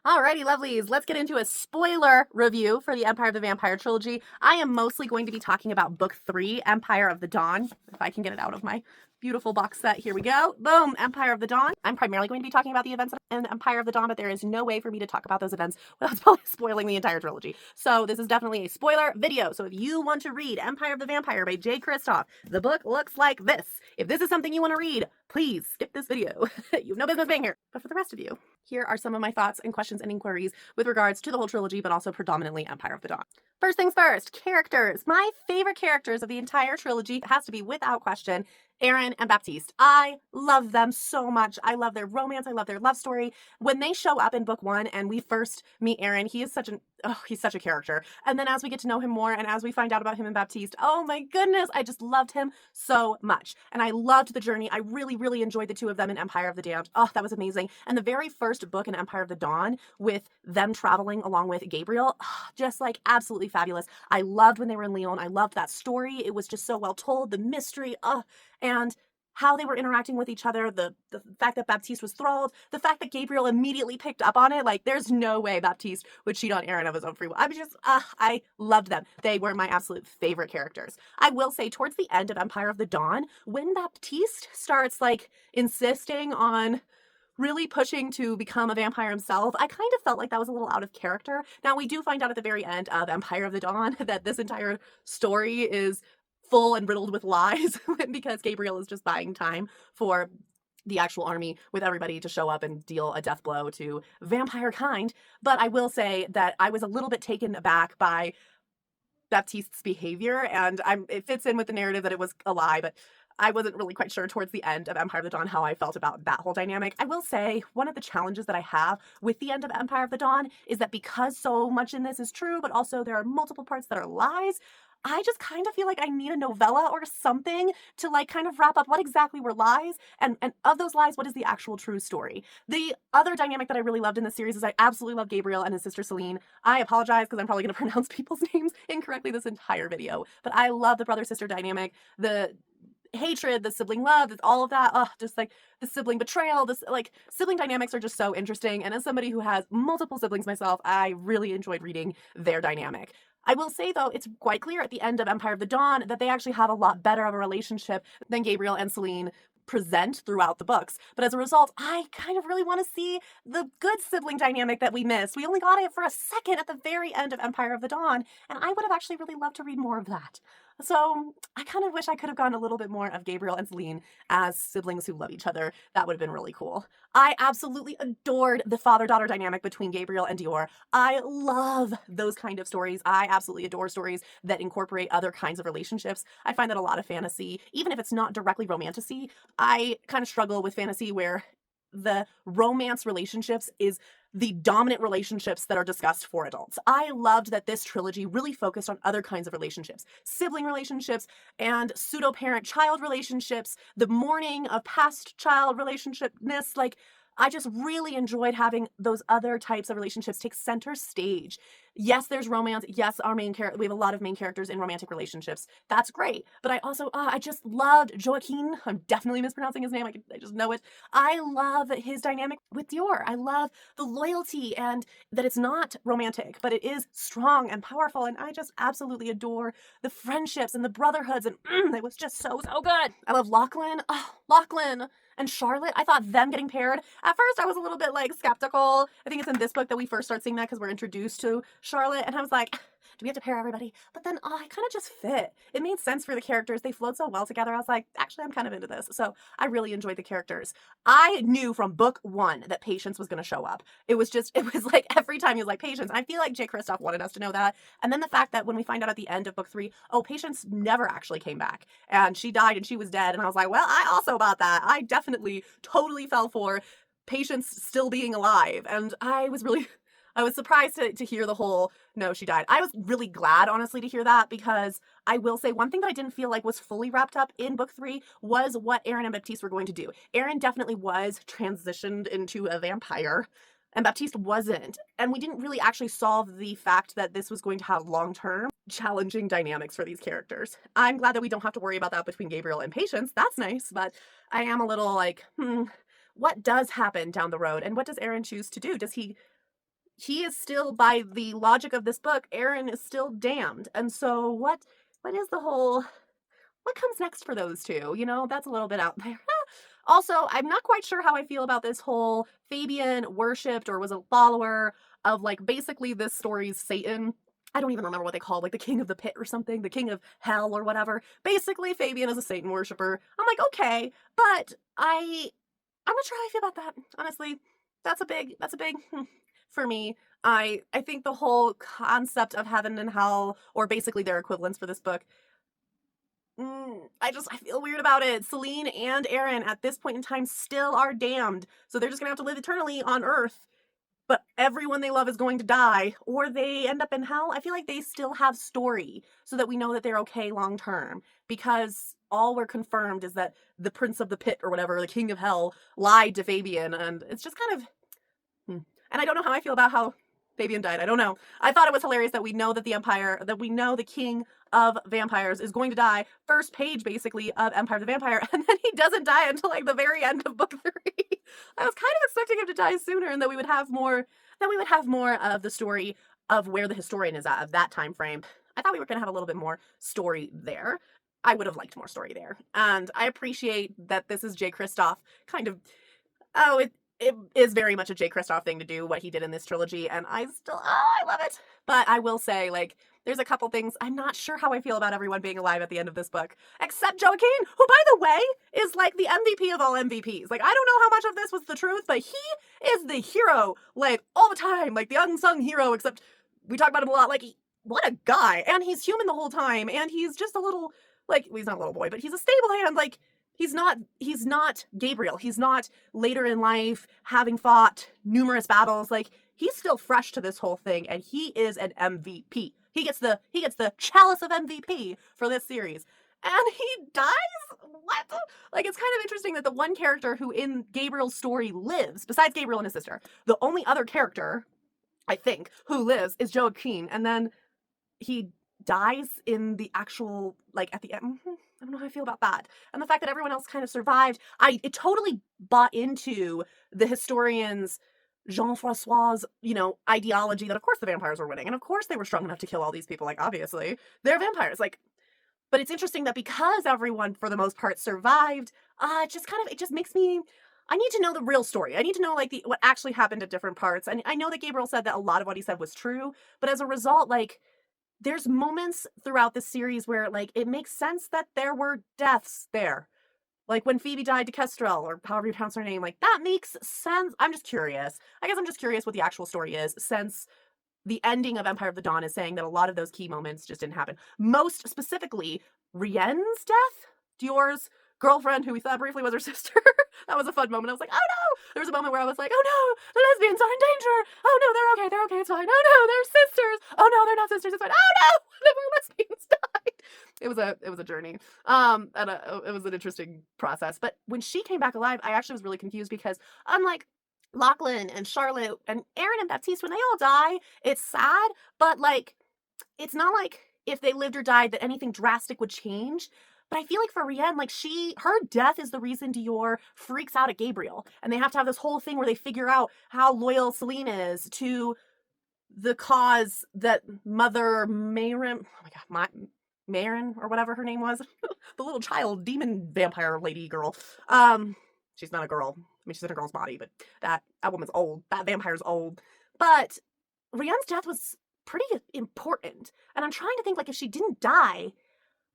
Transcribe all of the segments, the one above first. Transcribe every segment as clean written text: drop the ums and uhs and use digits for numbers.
Alrighty, lovelies, let's get into a spoiler review for the Empire of the Vampire trilogy. I am mostly going to be talking about book 3, Empire of the Dawn. If I can get it out of my beautiful box set. Here we go. Boom, Empire of the Dawn. I'm primarily going to be talking about the events in Empire of the Dawn, but there is no way for me to talk about those events without spoiling the entire trilogy. So this is definitely a spoiler video. So if you want to read Empire of the Vampire by J. Kristoff, the book looks like this. If this is something you want to read, please skip this video. You have no business being here. But for the rest of you, here are some of my thoughts and questions and inquiries with regards to the whole trilogy, but also predominantly Empire of the Dawn. First things first, characters. My favorite characters of the entire trilogy has to be, without question, Aaron and Baptiste. I love them so much. I love their romance. I love their love story. When they show up in book 1 and we first meet Aaron, he's such a character. And then as we get to know him more and as we find out about him and Baptiste, oh my goodness, I just loved him so much. And I loved the journey. I really, really enjoyed the two of them in Empire of the Damned. Oh, that was amazing. And the very first book in Empire of the Dawn with them traveling along with Gabriel, just like absolutely fabulous. I loved when they were in Lyon. I loved that story. It was just so well told, the mystery, and how they were interacting with each other, the fact that Baptiste was thralled, the fact that Gabriel immediately picked up on it. Like, there's no way Baptiste would cheat on Aaron of his own free will. I loved them. They were my absolute favorite characters. I will say, towards the end of Empire of the Dawn, when Baptiste starts, like, insisting on really pushing to become a vampire himself, I kind of felt like that was a little out of character. Now, we do find out at the very end of Empire of the Dawn that this entire story is full and riddled with lies because Gabriel is just buying time for the actual army with everybody to show up and deal a death blow to vampire kind. But I will say that I was a little bit taken aback by Baptiste's behavior, and it fits in with the narrative that it was a lie, but I wasn't really quite sure towards the end of Empire of the Dawn how I felt about that whole dynamic. I will say one of the challenges that I have with the end of Empire of the Dawn is that because so much in this is true, but also there are multiple parts that are lies, I just kind of feel like I need a novella or something to like kind of wrap up what exactly were lies and of those lies, what is the actual true story. The other dynamic that I really loved in this series is I absolutely love Gabriel and his sister Celine. I apologize because I'm probably going to pronounce people's names incorrectly this entire video, but I love the brother-sister dynamic, the hatred, the sibling love, all of that. Just like the sibling betrayal, this like sibling dynamics are just so interesting. And as somebody who has multiple siblings myself, I really enjoyed reading their dynamic. I will say, though, it's quite clear at the end of Empire of the Dawn that they actually have a lot better of a relationship than Gabriel and Celine present throughout the books. But as a result, I kind of really want to see the good sibling dynamic that we missed. We only got it for a second at the very end of Empire of the Dawn, and I would have actually really loved to read more of that. So I kind of wish I could have gotten a little bit more of Gabriel and Celine as siblings who love each other. That would have been really cool. I absolutely adored the father-daughter dynamic between Gabriel and Dior. I love those kind of stories. I absolutely adore stories that incorporate other kinds of relationships. I find that a lot of fantasy, even if it's not directly romantasy, I kind of struggle with fantasy where the romance relationships is the dominant relationships that are discussed for adults. I loved that this trilogy really focused on other kinds of relationships, sibling relationships and pseudo-parent-child relationships, the mourning of past child relationshipness. Like, I just really enjoyed having those other types of relationships take center stage. Yes, there's romance. Yes, we have a lot of main characters in romantic relationships. That's great. But I also, I just loved Joaquin. I'm definitely mispronouncing his name. I just know it. I love his dynamic with Dior. I love the loyalty and that it's not romantic, but it is strong and powerful. And I just absolutely adore the friendships and the brotherhoods. And it was just so, so good. I love Lachlan. Oh, Lachlan and Charlotte. I thought them getting paired. At first, I was a little bit like skeptical. I think it's in this book that we first start seeing that because we're introduced to Charlotte. And I was like, do we have to pair everybody? But then I kind of just fit. It made sense for the characters. They flowed so well together. I was like, actually, I'm kind of into this. So I really enjoyed the characters. I knew from book 1 that Patience was going to show up. It was like every time he was like, Patience. And I feel like J. Kristoff wanted us to know that. And then the fact that when we find out at the end of book 3, Patience never actually came back. And she died and she was dead. And I was like, well, I also bought that. I definitely totally fell for Patience still being alive. And I was surprised to hear the whole, no, she died. I was really glad, honestly, to hear that because I will say one thing that I didn't feel like was fully wrapped up in book 3 was what Aaron and Baptiste were going to do. Aaron definitely was transitioned into a vampire and Baptiste wasn't. And we didn't really actually solve the fact that this was going to have long-term challenging dynamics for these characters. I'm glad that we don't have to worry about that between Gabriel and Patience. That's nice, but I am a little like, what does happen down the road and what does Aaron choose to do? Does he he is still, by the logic of this book, Aaron is still damned. And so what is the whole, what comes next for those two? You know, that's a little bit out there. Also, I'm not quite sure how I feel about this whole Fabian worshipped or was a follower of, like, basically this story's Satan. I don't even remember what they called, like the king of the pit or something, the king of hell or whatever. Basically, Fabian is a Satan worshiper. I'm like, okay, but I'm not sure how I feel about that. Honestly, that's a big for me. I think the whole concept of heaven and hell, or basically their equivalents for this book, I feel weird about it. Celine and Aaron at this point in time still are damned, so they're just gonna have to live eternally on Earth. But everyone they love is going to die, or they end up in hell. I feel like they still have story, so that we know that they're okay long term. Because all we're confirmed is that the Prince of the Pit or whatever, the King of Hell, lied to Fabian, and it's just kind of and I don't know how I feel about how Fabian died. I don't know. I thought it was hilarious that we know that we know the king of vampires is going to die. First page, basically, of Empire of the Vampire, and then he doesn't die until like the very end of book 3. I was kind of expecting him to die sooner, and that we would have more. That we would have more of the story of where the historian is at of that time frame. I thought we were going to have a little bit more story there. I would have liked more story there, and I appreciate that this is Jay Kristoff kind of. Oh, it is very much a Jay Kristoff thing to do what he did in this trilogy, and I love it. But I will say, like, there's a couple things I'm not sure how I feel about everyone being alive at the end of this book, except Joaquin, who, by the way, is like the MVP of all MVPs. Like, I don't know how much of this was the truth, but he is the hero, like, all the time, like the unsung hero. Except we talk about him a lot. Like, what a guy, and he's human the whole time, and he's just a little, like, well, he's not a little boy, but he's a stable hand, like. He's not Gabriel. He's not later in life having fought numerous battles. Like, he's still fresh to this whole thing, and he is an MVP. He gets the chalice of MVP for this series. And he dies? What? Like, it's kind of interesting that the one character who in Gabriel's story lives, besides Gabriel and his sister, the only other character, I think, who lives is Joaquin, and then he dies in the actual, like, at the end. I don't know how I feel about that. And the fact that everyone else kind of survived, it totally bought into the historian's Jean-Francois's, ideology that of course the vampires were winning, and of course they were strong enough to kill all these people. Like, obviously they're vampires. Like, but it's interesting that because everyone for the most part survived, it just makes me. I need to know the real story. I need to know, like, what actually happened at different parts. And I know that Gabriel said that a lot of what he said was true, but as a result, like, there's moments throughout this series where, like, it makes sense that there were deaths there. Like when Phoebe died to Kestrel, or however you pronounce her name, like, that makes sense. I'm just curious. I guess I'm just curious what the actual story is, since the ending of Empire of the Dawn is saying that a lot of those key moments just didn't happen. Most specifically, Rienne's death, Dior's girlfriend, who we thought briefly was her sister. That was a fun moment. I was like, oh no! There was a moment where I was like, oh no, the lesbians are in danger. Oh no, they're okay, it's fine. Oh no, they're sisters. Oh no, they're not sisters, it's fine. Oh no, the more lesbians died. It was a journey. It was an interesting process. But when she came back alive, I actually was really confused, because unlike Lachlan and Charlotte and Aaron and Baptiste, when they all die, it's sad, but, like, it's not like if they lived or died that anything drastic would change. But I feel like for Rienne, like, her death is the reason Dior freaks out at Gabriel. And they have to have this whole thing where they figure out how loyal Celine is to the cause that Mother Mayron, oh my God, Marin, or whatever her name was, the little child demon vampire lady girl. She's not a girl. I mean, she's in a girl's body, but that woman's old. That vampire's old. But Rienne's death was pretty important. And I'm trying to think, like, if she didn't die,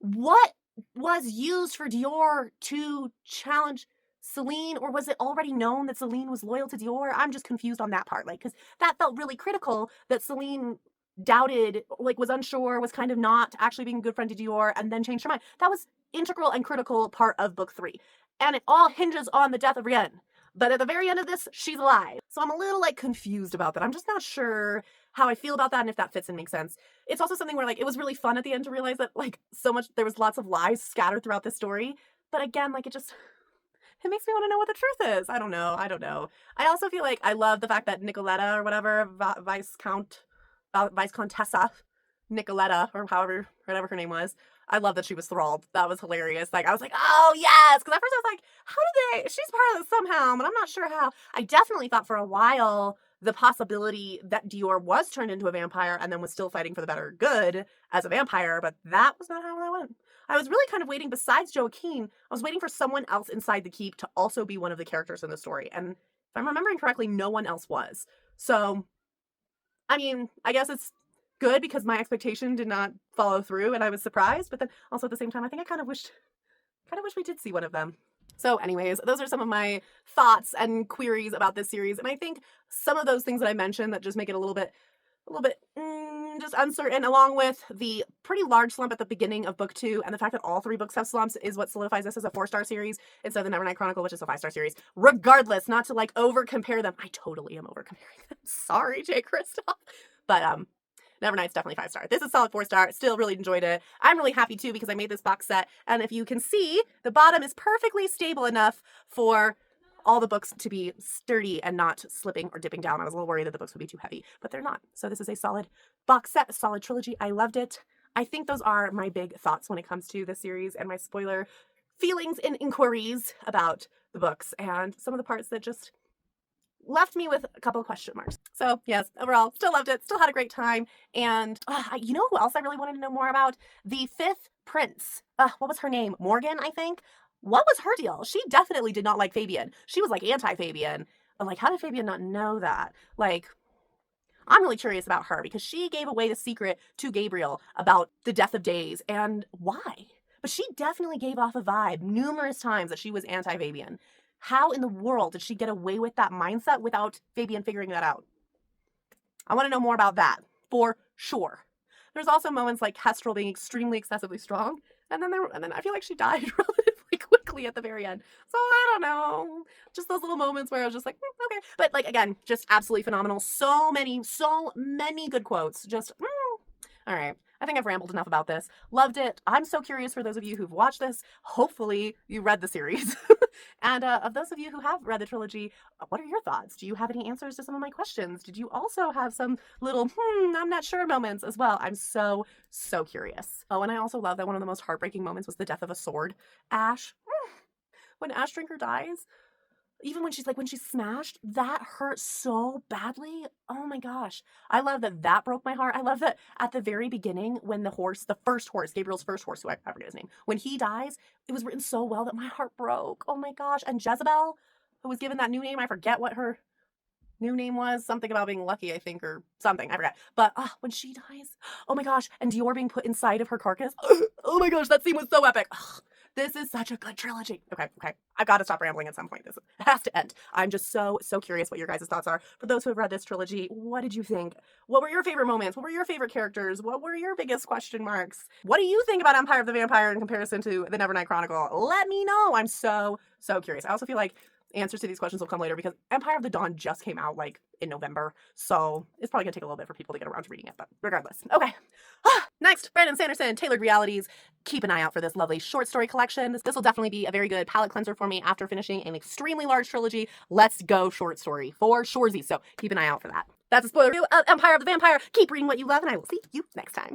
what was used for Dior to challenge Celine? Or was it already known that Celine was loyal to Dior? I'm just confused on that part. Like, because that felt really critical, that Celine doubted, like, was unsure, was kind of not actually being a good friend to Dior, and then changed her mind. That was integral and critical part of book 3. And it all hinges on the death of Rienne. But at the very end of this, she's alive. So I'm a little, like, confused about that. I'm just not sure how I feel about that and if that fits and makes sense. It's also something where, like, it was really fun at the end to realize that, like, there was lots of lies scattered throughout this story. But again, like, it makes me want to know what the truth is. I don't know. I also feel like I love the fact that Nicoletta, or whatever, Viscontessa Nicoletta, or whatever her name was, I love that she was thralled. That was hilarious. Like, I was like, oh yes, because at first I was like, how did she's part of this somehow, but I'm not sure how. I definitely thought for a while the possibility that Dior was turned into a vampire and then was still fighting for the better good as a vampire, but that was not how that went. I was really kind of waiting, besides Joaquin, I was waiting for someone else inside the keep to also be one of the characters in the story. And if I'm remembering correctly, no one else was. So, I mean, I guess it's good because my expectation did not follow through and I was surprised, but then also at the same time, I think I kind of wish we did see one of them. So anyways, those are some of my thoughts and queries about this series. And I think some of those things that I mentioned that just make it a little bit just uncertain, along with the pretty large slump at the beginning of book 2 and the fact that all 3 books have slumps, is what solidifies this as a 4-star series instead of the Nevernight Chronicle, which is a 5-star series. Regardless, not to like over compare them. I totally am over comparing them. Sorry, J. Kristoff. But Nevernight's definitely 5-star. This is solid 4-star. Still really enjoyed it. I'm really happy too because I made this box set, and if you can see, the bottom is perfectly stable enough for all the books to be sturdy and not slipping or dipping down. I was a little worried that the books would be too heavy, but they're not. So this is a solid box set, a solid trilogy. I loved it. I think those are my big thoughts when it comes to this series and my spoiler feelings and inquiries about the books and some of the parts that just left me with a couple of question marks. So yes, overall, still loved it, still had a great time. And you know who else I really wanted to know more about? The 5th prince. What was her name? Morgan, I think. What was her deal? She definitely did not like Fabian. She was like anti-Fabian. But like, how did Fabian not know that? Like, I'm really curious about her because she gave away the secret to Gabriel about the death of Days and why. But she definitely gave off a vibe numerous times that she was anti-Fabian. How in the world did she get away with that mindset without Fabian figuring that out? I want to know more about that, for sure. There's also moments like Kestrel being extremely excessively strong, and then I feel like she died relatively quickly at the very end. So I don't know. Just those little moments where I was just like, okay. But like, again, just absolutely phenomenal. So many good quotes. Just, all right. I think I've rambled enough about this. Loved it. I'm so curious for those of you who've watched this. Hopefully you read the series. And of those of you who have read the trilogy, what are your thoughts? Do you have any answers to some of my questions? Did you also have some little, I'm not sure moments as well? I'm so curious. Oh, and I also love that one of the most heartbreaking moments was the death of a sword. Ash. When Ash Drinker dies, even when she's smashed, that hurt so badly. Oh my gosh. I love that broke my heart. I love that at the very beginning when the first horse, Gabriel's first horse, who I forget his name, when he dies, it was written so well that my heart broke. Oh my gosh. And Jezebel, who was given that new name, I forget what her new name was, something about being lucky, I think, or something, I forget. But when she dies, oh my gosh, and Dior being put inside of her carcass, oh my gosh, that scene was so epic. This is such a good trilogy. Okay. I've got to stop rambling at some point. This has to end. I'm just so curious what your guys' thoughts are. For those who have read this trilogy, what did you think? What were your favorite moments? What were your favorite characters? What were your biggest question marks? What do you think about Empire of the Vampire in comparison to the Nevernight Chronicle? Let me know. I'm so curious. I also feel like answers to these questions will come later because Empire of the Dawn just came out like in November. So it's probably gonna take a little bit for people to get around to reading it, but regardless. Okay. Next, Brandon Sanderson, Tailored Realities. Keep an eye out for this lovely short story collection. This will definitely be a very good palette cleanser for me after finishing an extremely large trilogy. Let's go short story for shoresy. So keep an eye out for that. That's a spoiler review of Empire of the Vampire. Keep reading what you love, and I will see you next time.